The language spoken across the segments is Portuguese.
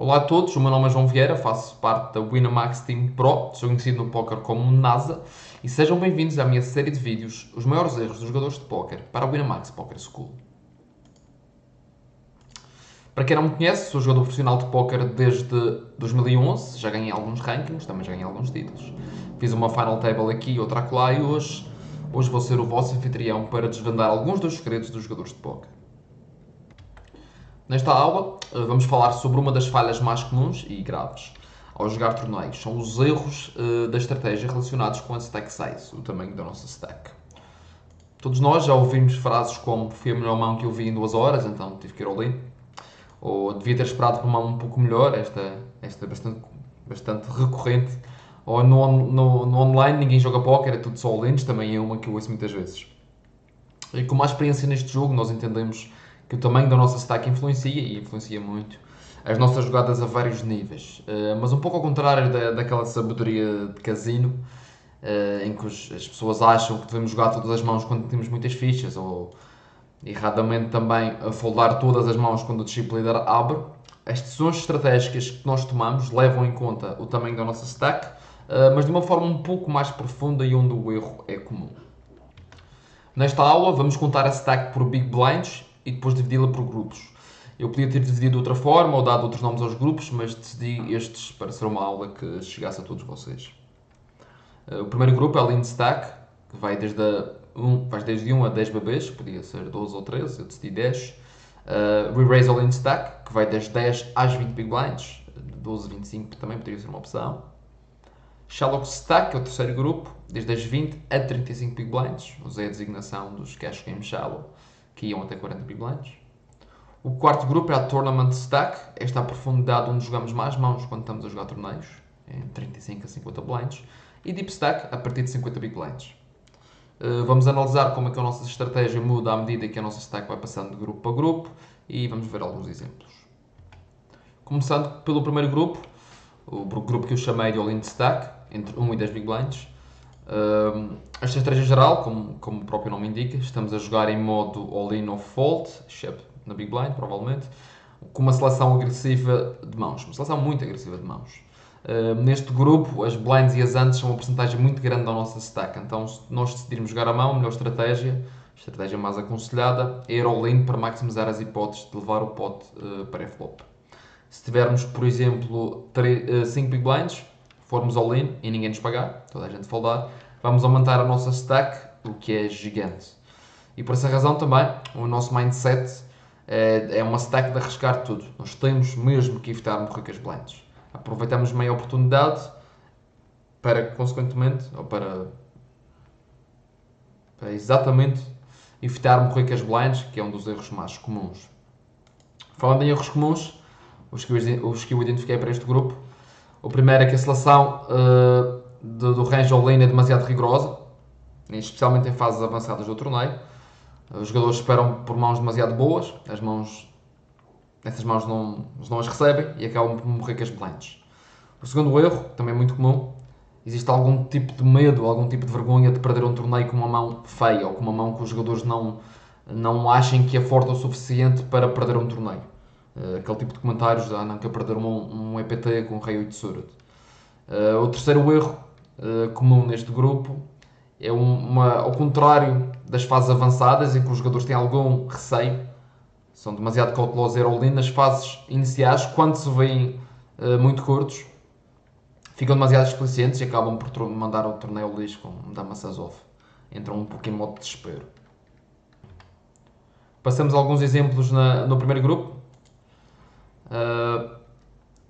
Olá a todos, o meu nome é João Vieira, faço parte da Winamax Team Pro, sou conhecido no póquer como NASA, e sejam bem-vindos à minha série de vídeos, os maiores erros dos jogadores de póquer para a Winamax Poker School. Para quem não me conhece, sou jogador profissional de póquer desde 2011, já ganhei alguns rankings, também já ganhei alguns títulos. Fiz uma final table aqui, outra acolá e hoje vou ser o vosso anfitrião para desvendar alguns dos segredos dos jogadores de póquer. Nesta aula, vamos falar sobre uma das falhas mais comuns e graves ao jogar torneios. São os erros da estratégia relacionados com a stack size, o tamanho da nossa stack. Todos nós já ouvimos frases como foi a melhor mão que eu vi em 2 horas, então tive que ir all in. Ou devia ter esperado por uma mão um pouco melhor, esta é bastante recorrente. Ou no online ninguém joga póquer, é tudo só all-ins, também é uma que eu ouço muitas vezes. E com mais experiência neste jogo, nós entendemos que o tamanho da nossa stack influencia, e influencia muito, as nossas jogadas a vários níveis. Mas um pouco ao contrário daquela sabedoria de casino, em que as pessoas acham que devemos jogar todas as mãos quando temos muitas fichas, ou erradamente também a foldar todas as mãos quando o chip leader abre. As decisões estratégicas que nós tomamos levam em conta o tamanho da nossa stack, mas de uma forma um pouco mais profunda e onde o erro é comum. Nesta aula vamos contar a stack por big blinds e depois dividi-la por grupos. Eu podia ter dividido de outra forma ou dado outros nomes aos grupos, mas decidi estes para ser uma aula que chegasse a todos vocês. O primeiro grupo é a lean stack, que vai desde 1 a 10 bebês, podia ser 12 ou 13, eu decidi 10. Re-raise a lean stack, que vai das 10 às 20 big blinds, 12 a 25 também poderia ser uma opção. Shallow Stack, que é o terceiro grupo, desde as 20 a 35 big blinds. Usei a designação dos Cash Game Shallow, que iam até 40 big blinds. O quarto grupo é a Tournament Stack, esta é a profundidade onde jogamos mais mãos quando estamos a jogar torneios, em 35 a 50 blinds. E Deep Stack, a partir de 50 big blinds. Vamos analisar como é que a nossa estratégia muda à medida que a nossa stack vai passando de grupo para grupo e vamos ver alguns exemplos. Começando pelo primeiro grupo, o grupo que eu chamei de All-In Stack, entre 1 e 10 big blinds. Esta estratégia geral, como o próprio nome indica, estamos a jogar em modo all-in ou fold, exceto na big blind, provavelmente, com uma seleção agressiva de mãos, uma seleção muito agressiva de mãos. Neste grupo, as blinds e as antes são uma porcentagem muito grande da nossa stack, então se nós decidirmos jogar a mão, a melhor estratégia, a estratégia mais aconselhada, é ir all-in para maximizar as hipóteses de levar o pote pré-flop. Se tivermos, por exemplo, 5 big blinds, formos all-in e ninguém nos pagar, toda a gente foldar, vamos aumentar a nossa stack, o que é gigante. E por essa razão também, o nosso mindset é uma stack de arriscar tudo. Nós temos mesmo que evitar morrer com as blinds. Aproveitamos meia oportunidade para, consequentemente, ou para exatamente evitar morrer com as blinds, que é um dos erros mais comuns. Falando em erros comuns, os que eu identifiquei para este grupo, o primeiro é que a seleção do range all-in é demasiado rigorosa, especialmente em fases avançadas do torneio. Os jogadores esperam por mãos demasiado boas, essas mãos não as recebem e acabam por morrer com as blinds. O segundo erro, também muito comum, existe algum tipo de medo, algum tipo de vergonha de perder um torneio com uma mão feia ou com uma mão que os jogadores não achem que é forte o suficiente para perder um torneio. Aquele tipo de comentários, não quer perder um EPT com um rei 8 de surat. O terceiro erro comum neste grupo é ao contrário das fases avançadas, em que os jogadores têm algum receio, são demasiado cautelosos a all-in, nas fases iniciais, quando se veem muito curtos, ficam demasiado explicentes e acabam por mandar o torneio ao lixo com Dama Sazov. Entram um pouco em modo de desespero. Passamos a alguns exemplos no primeiro grupo.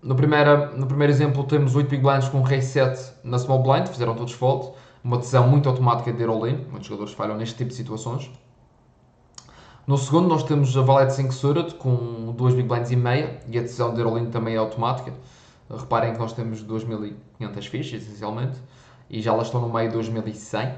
No primeiro exemplo temos 8 big blinds com rei 7 na small blind, fizeram todos fold, uma decisão muito automática de ir all-in, muitos jogadores falham neste tipo de situações. No segundo nós temos a valete 5 suited com 2 big blinds e meia e a decisão de ir all-in também é automática. Reparem que nós temos 2500 fichas essencialmente e já elas estão no meio de 2100.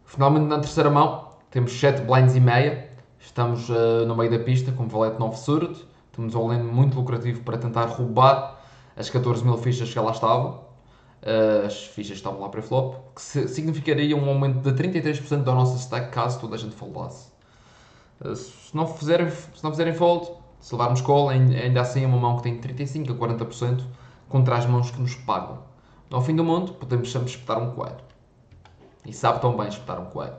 Finalmente na terceira mão temos 7 blinds e meia, estamos no meio da pista com valete 9 suited. Temos um all-in muito lucrativo para tentar roubar as 14 mil fichas que lá estavam. As fichas estavam lá para flop, que significaria um aumento de 33% da nossa stack caso toda a gente foldasse. Se não fizerem fold, Se levarmos call, ainda assim é uma mão que tem 35% a 40% contra as mãos que nos pagam. Ao fim do mundo, podemos sempre espetar um coelho. E sabe tão bem espetar um coelho.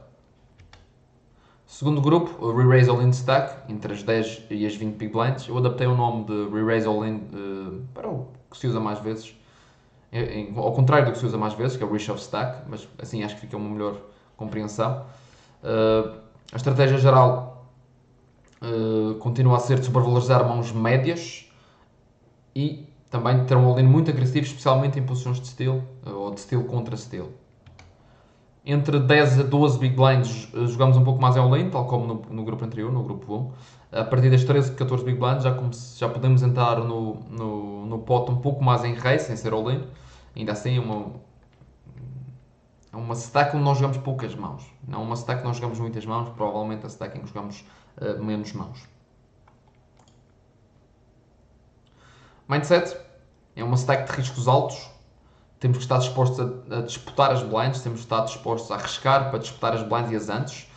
Segundo grupo, o Re-Raise All-In Stack, entre as 10 e as 20 Big Blinds. Eu adaptei o nome de Re-Raise All-In para o que se usa mais vezes. Ao contrário do que se usa mais vezes, que é o Re-Shove Stack, mas assim acho que fica uma melhor compreensão. A estratégia geral continua a ser de sobrevalorizar mãos médias e também ter um all-in muito agressivo, especialmente em posições de steal ou de steal contra steal. Entre 10 a 12 big blinds jogamos um pouco mais em all-in, tal como no grupo anterior, no grupo 1. A partir das 13 a 14 big blinds já podemos entrar no pot um pouco mais em race, sem ser all-in. Ainda assim é uma stack onde nós jogamos poucas mãos. Não é uma stack que nós jogamos muitas mãos, provavelmente a stack em que jogamos menos mãos. Mindset é uma stack de riscos altos. Temos que estar dispostos a disputar as blinds, temos que estar dispostos a arriscar para disputar as blinds e as antes.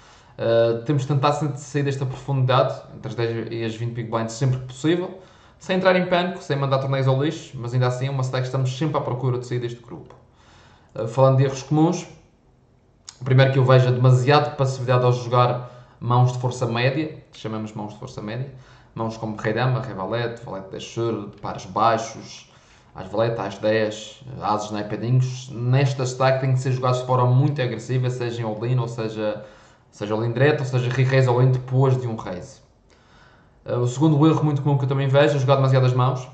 Temos que tentar sair desta profundidade, entre as 10 e as 20 big blinds, sempre que possível, sem entrar em pânico, sem mandar torneios ao lixo, mas ainda assim é uma stack que estamos sempre à procura de sair deste grupo. Falando de erros comuns, o primeiro que eu vejo é demasiado passividade ao jogar mãos de força média, chamamos mãos de força média, mãos como rei-dama, rei-valete, valete 10 sur, pares baixos, as valete, as 10, ases naipadinhos. Nesta stack tem que ser jogados de forma muito agressiva, seja em all-in, ou seja all-in direto, ou seja re-raise all-in depois de um raise. O segundo erro muito comum que eu também vejo é jogar demasiadas mãos.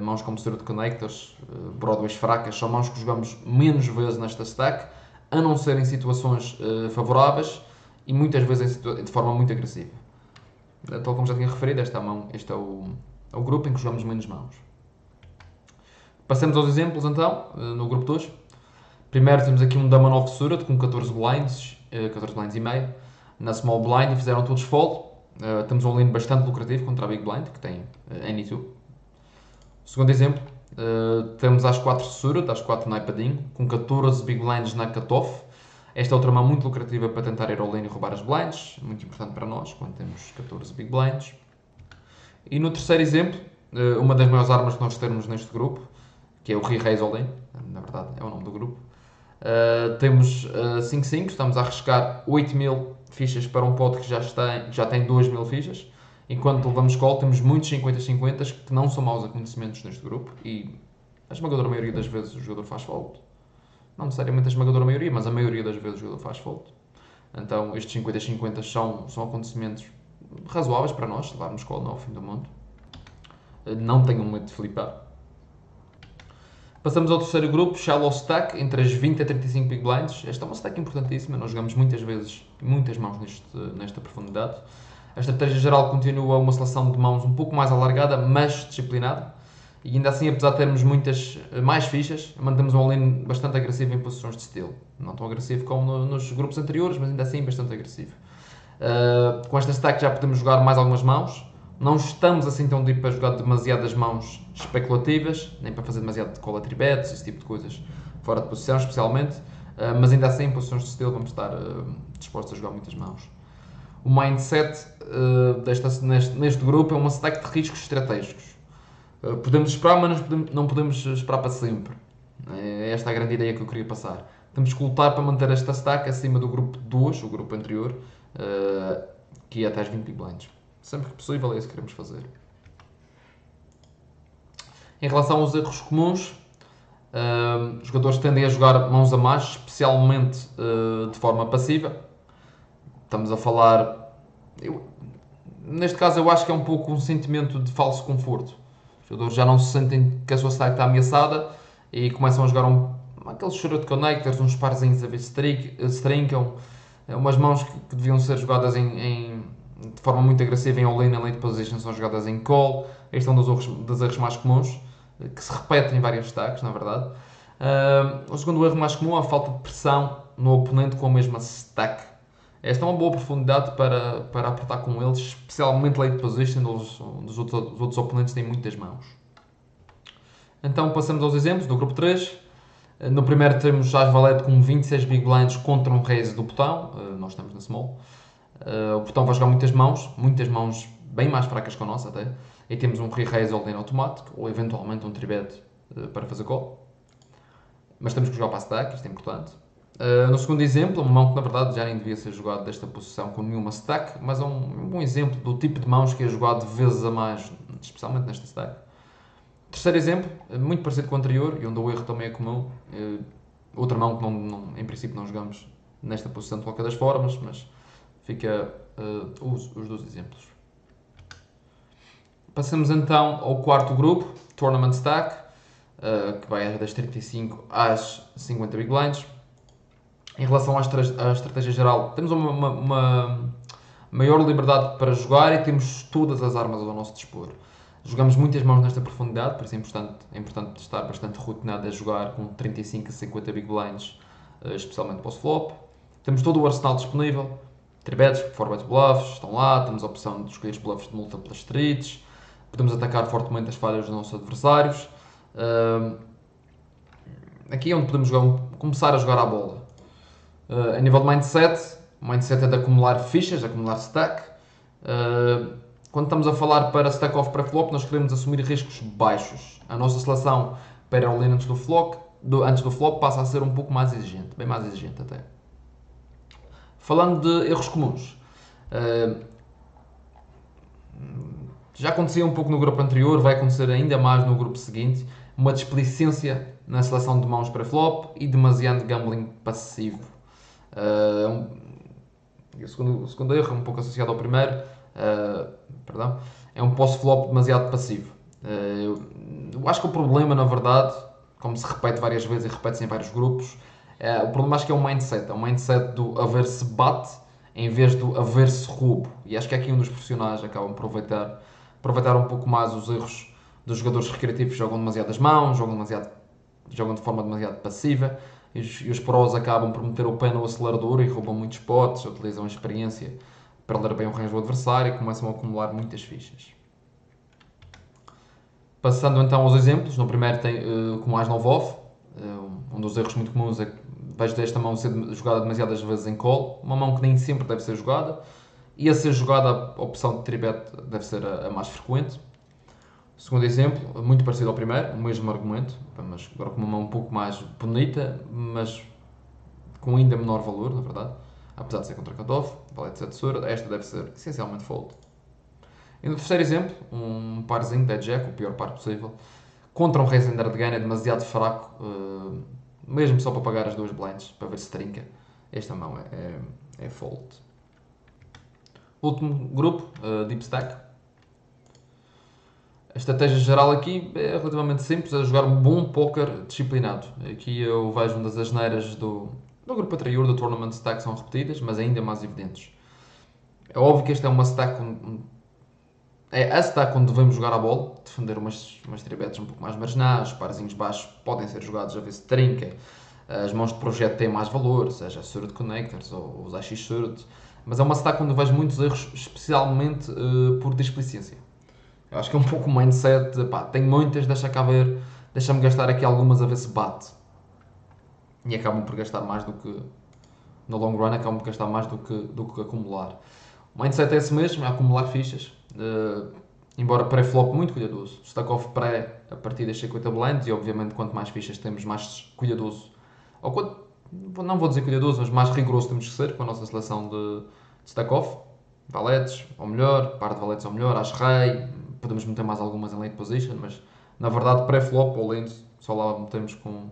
Mãos como Zero de Connectors, Broadways fracas, são mãos que jogamos menos vezes nesta stack, a não ser em situações favoráveis e muitas vezes de forma muito agressiva. Tal como já tinha referido, este é o grupo em que jogamos menos mãos. Passemos aos exemplos então, no grupo 2. Primeiro temos aqui um Dama 9 Surat com 14 blinds e meio. Na Small Blind fizeram todos fold. Temos um all-in bastante lucrativo contra a Big Blind, que tem Any2. Segundo exemplo, temos às 4 Surat, às 4 naipadinho, com 14 Big Blinds na cutoff. Esta é outra mão muito lucrativa para tentar ir all-in e roubar as blinds, muito importante para nós, quando temos 14 Big Blinds. E no terceiro exemplo, uma das maiores armas que nós temos neste grupo, que é o Re-Raise All-In, na verdade é o nome do grupo. Temos 5-5, estamos a arriscar 8.000 fichas para um pot que já tem 2.000 fichas. Enquanto levamos call, temos muitos 50-50 que não são maus acontecimentos neste grupo e a esmagadora maioria das vezes o jogador faz fold. Não necessariamente a esmagadora maioria, mas a maioria das vezes o jogador faz fold. Então estes 50-50 são acontecimentos razoáveis para nós, levarmos call não ao fim do mundo. Não tenham medo de flipar. Passamos ao terceiro grupo, Shallow Stack, entre as 20 a 35 Big Blinds. Esta é uma stack importantíssima, nós jogamos muitas vezes, muitas mãos nesta profundidade. A estratégia geral continua uma seleção de mãos um pouco mais alargada, mas disciplinada. E ainda assim, apesar de termos mais fichas, mantemos um all-in bastante agressivo em posições de steal. Não tão agressivo como nos grupos anteriores, mas ainda assim bastante agressivo. Com esta stack já podemos jogar mais algumas mãos. Não estamos assim tão deep para jogar demasiadas mãos especulativas, nem para fazer demasiado de call a tribets, esse tipo de coisas fora de posição, especialmente. Mas ainda assim, em posições de steal, vamos estar dispostos a jogar muitas mãos. O mindset neste grupo é uma stack de riscos estratégicos. Podemos esperar, mas não podemos esperar para sempre. É esta a grande ideia que eu queria passar. Temos que lutar para manter esta stack acima do grupo 2, o grupo anterior, que ia até as 20 big blinds. Sempre que possível é isso que queremos fazer. Em relação aos erros comuns, os jogadores tendem a jogar mãos a mais, especialmente de forma passiva. Estamos a falar... neste caso eu acho que é um pouco um sentimento de falso conforto. Os jogadores já não se sentem que a sua stack está ameaçada e começam a jogar aqueles Zero de Connectors, uns parzinhos a ver se trincam. Umas mãos que deviam ser jogadas de forma muito agressiva em all-in, em late position, são jogadas em call. Este é um dos erros mais comuns, que se repetem em vários stacks, na verdade. O segundo erro mais comum é a falta de pressão no oponente com a mesma stack. Esta é uma boa profundidade para apertar com eles, especialmente late position, onde os outros oponentes têm muitas mãos. Então passamos aos exemplos do grupo 3. No primeiro temos as valete com 26 big blinds contra um raise do botão. Nós estamos na small. O botão vai jogar muitas mãos bem mais fracas que a nossa até. E temos um re-raise all-in automático, ou eventualmente um tribet para fazer call. Mas temos que jogar para a stack, isto é importante. No segundo exemplo, uma mão que na verdade já nem devia ser jogado desta posição com nenhuma stack, mas é um bom exemplo do tipo de mãos que é jogado de vezes a mais, especialmente nesta stack. Terceiro exemplo, muito parecido com o anterior, e onde o erro também é comum. Outra mão que em princípio não jogamos nesta posição de qualquer das formas, mas fica os dois exemplos. Passamos então ao quarto grupo, Tournament Stack, que vai das 35 às 50 big blinds. Em relação à estratégia geral, temos uma maior liberdade para jogar e temos todas as armas ao nosso dispor. Jogamos muitas mãos nesta profundidade, por isso é importante estar bastante rotinado a jogar com 35 a 50 big blinds, especialmente post-flop. Temos todo o arsenal disponível, 3-bets, 4-bet bluffs, estão lá, temos a opção de escolher os bluffs de múltiplas streets, podemos atacar fortemente as falhas dos nossos adversários. Aqui é onde podemos começar a jogar à bola. A nível de mindset, o mindset é de acumular fichas, acumular stack. Quando estamos a falar para stack off para flop, nós queremos assumir riscos baixos. A nossa seleção para all-in antes do flop passa a ser um pouco mais exigente, bem mais exigente até. Falando de erros comuns, já acontecia um pouco no grupo anterior, vai acontecer ainda mais no grupo seguinte, uma displicência na seleção de mãos para flop e demasiado gambling passivo. O segundo erro, um pouco associado ao primeiro, é um post-flop demasiado passivo. Eu acho que o problema, na verdade, como se repete várias vezes e repete-se em vários grupos, o problema acho que é um mindset. É um mindset do haver-se bate em vez do haver-se roubo. E acho que é aqui um dos profissionais acabam por aproveitar um pouco mais os erros dos jogadores recreativos que jogam demasiadas mãos, jogam de forma demasiado passiva, e os pros acabam por meter o pé no acelerador e roubam muitos potes, utilizam a experiência para ler bem o range do adversário e começam a acumular muitas fichas. Passando então aos exemplos, no primeiro tem com mais 9 off, um dos erros muito comuns é que vejo esta mão ser jogada demasiadas vezes em call, uma mão que nem sempre deve ser jogada, e a ser jogada a opção de 3-bet deve ser a mais frequente. Segundo exemplo, muito parecido ao primeiro, o mesmo argumento, mas agora com uma mão um pouco mais bonita, mas com ainda menor valor, na verdade. Apesar de ser contra cutoff, valete 7 tesoura, esta deve ser essencialmente fold. E no terceiro exemplo, um parzinho dead jack, o pior par possível, contra um raise under the gun é demasiado fraco, mesmo só para pagar as duas blinds, para ver se trinca. Esta mão é fold. Último grupo, deep stack. A estratégia geral aqui é relativamente simples, é jogar um bom póquer disciplinado. Aqui eu vejo uma das asneiras do grupo anterior do Tournament Stack são repetidas, mas ainda mais evidentes. É óbvio que esta é uma stack é a stack onde devemos jogar a bola, defender umas 3-bets um pouco mais marginais, os parzinhos baixos podem ser jogados a ver se trinca, as mãos de projeto têm mais valor, seja a suited connectors ou os AX suited, mas é uma stack onde vejo muitos erros, especialmente por displicência. Eu acho que é um pouco o mindset de, pá, tenho muitas, deixa-me gastar aqui algumas a ver se bate. E acabam por gastar mais do que, no long run, acabam por gastar mais do que acumular. O mindset é esse mesmo, é acumular fichas. Embora pré-flop muito cuidadoso. Stack off pré a partir das 50 blinds e obviamente quanto mais fichas temos, mais cuidadoso. Não vou dizer cuidadoso, mas mais rigoroso temos que ser com a nossa seleção de stack off. Valetes ao melhor, par de valetes ao melhor, as rei, podemos meter mais algumas em late position, mas na verdade pré-flop ou late só lá metemos com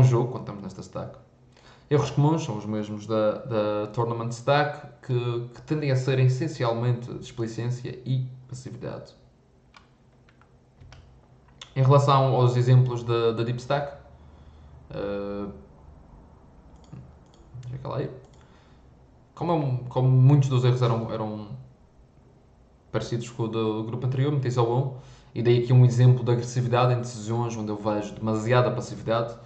jogo quando estamos nesta stack. Erros comuns são os mesmos da Tournament Stack, que tendem a ser essencialmente displicência e passividade. Em relação aos exemplos da Deep Stack, aí. Como muitos dos erros eram parecidos com o do grupo anterior, meti só um, e dei aqui um exemplo de agressividade em decisões onde eu vejo demasiada passividade.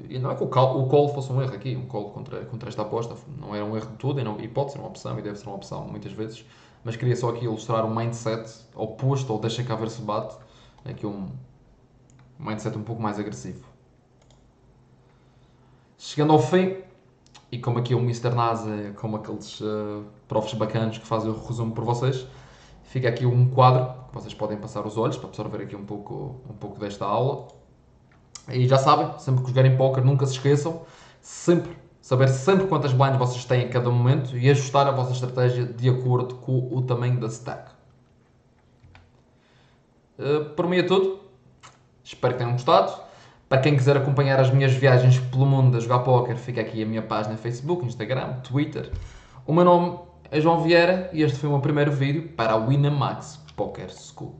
E não é que o call fosse um erro aqui, um call contra esta aposta, não era um erro de tudo, e pode ser uma opção, e deve ser uma opção muitas vezes, mas queria só aqui ilustrar um mindset oposto, ou deixa cá ver se bate, aqui um mindset um pouco mais agressivo. Chegando ao fim, e como aqui o Mr. NASA, como aqueles profs bacanos que fazem o resumo por vocês, Fica aqui um quadro que vocês podem passar os olhos para absorver aqui um pouco desta aula. E já sabem, sempre que jogarem póquer, nunca se esqueçam, saber sempre quantas blinds vocês têm a cada momento e ajustar a vossa estratégia de acordo com o tamanho da stack. Por mim é tudo. Espero que tenham gostado. Para quem quiser acompanhar as minhas viagens pelo mundo a jogar póquer, fica aqui a minha página no Facebook, Instagram, Twitter. O meu nome é João Vieira e este foi o meu primeiro vídeo para a Winamax Poker School.